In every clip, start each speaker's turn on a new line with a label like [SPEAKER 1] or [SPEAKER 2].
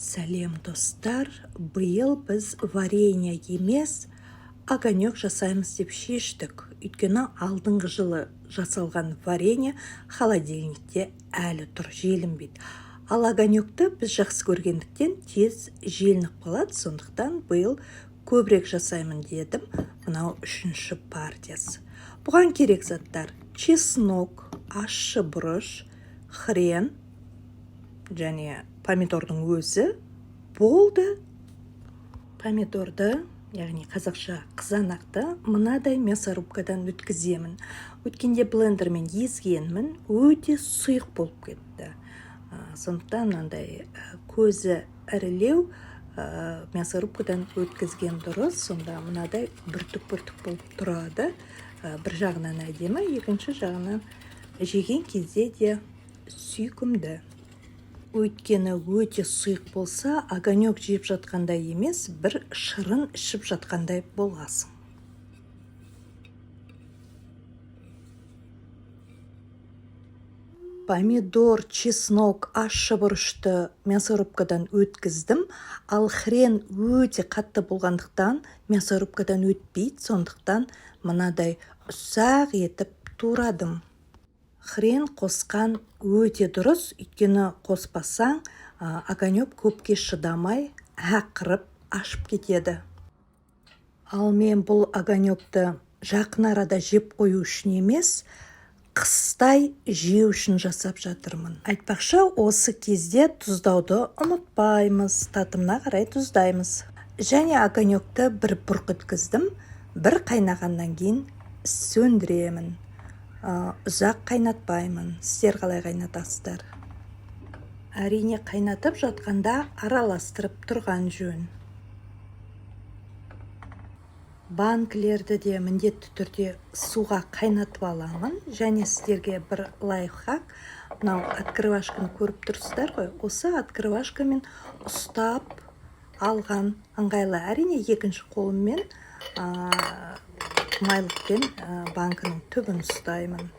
[SPEAKER 1] Сәлем достар, биыл біз варенье емес, огонек жасаймыз деп шештік. Өйткені алдыңғы жылы жасалған варенье холодильникте әлі тұр, желінбейді. Ал огонекті біз жақсы көргендіктен тез желініп қалады, сондықтан биыл көбірек жасаймын дедім. Мынау үшінші партиясы. Бұған керек заттар: чеснок, ащы бұрыш, хрен және помидордың өзі болды. Помидорды, яғни қазақша қызанақты, мынадай мясорубкадан өткіземін. Өткенде блендермен езгенмін, өте сұйық болып кетті. Сондықтан мынандай көзі ірілеу мясорубкадан өткізген дұрыс. Сонда мынадай бүртік-бүртік болып тұрады. Бір жағынан әдемі, екінші жағынан жеген кезде де сүйкімді. Өйткені өте сұйық болса, огонек жеп жатқандай емес, бір шырын ішіп жатқандай боласың. Помидор, чеснок, ащы бұрышты мясорубкадан өткіздім, ал хрен өте қатты болғандықтан мясорубкадан өтпейді, сондықтан мынадай ұсақ етіп турадым. Хрен қосқан өте дұрыс, өйткені қоспасаң, огонек көпке шыдамай, ақырып ашып кетеді. Ал мен бұл огонекті жақын арада жеп қою үшін емес, қыстай жеу үшін жасап жатырмын. Айтпақшы, осы кезде тұздауды ұмытпаймыз, татымына қарай тұздаймыз. Және огонекті бір бұрқ еткіздім, бір қайнағаннан кейін сөндіремін. Ұзақ қайнатпаймын. Сіздер қалай қайнатасыздар? Әрине, қайнатып жатқанда араластырып тұрған жөн. Банкілерді де міндетті түрде суға қайнатып аламын. Және сіздерге бір лайфхак. Мынау открывашканы көріп тұрсыздар ғой. Осы открывашкамен ұстап алған ыңғайлы. Әрине, екінші қолыммен майлықпен банкының түбін ұстаймын.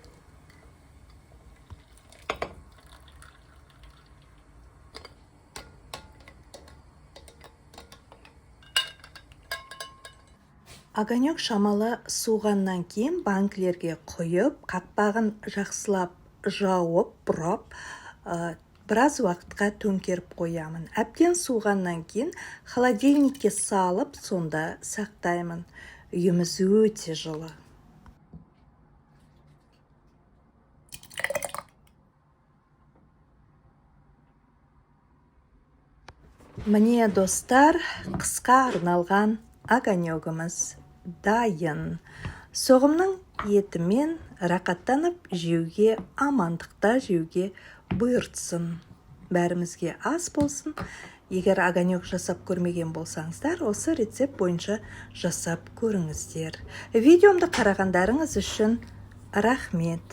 [SPEAKER 1] Огонек шамалы суғаннан кейін банкілерге құйып, қақпағын жақсылап жауып, бұрап, біраз уақытқа төңкеріп қоямын. Әбден суғаннан кейін холодильникке салып, сонда сақтаймын. Үйіміз өте жылы. Міне достар, қысқа арналған огонегіміз дайын. Соғымның етімен рақаттанып жеуге, амандықта жеуге бұйыртсын. Бәрімізге ас болсын. Егер огонек жасап көрмеген болсаңыздар, осы рецепт бойынша жасап көріңіздер. Видеомды қарағандарыңыз үшін рахмет.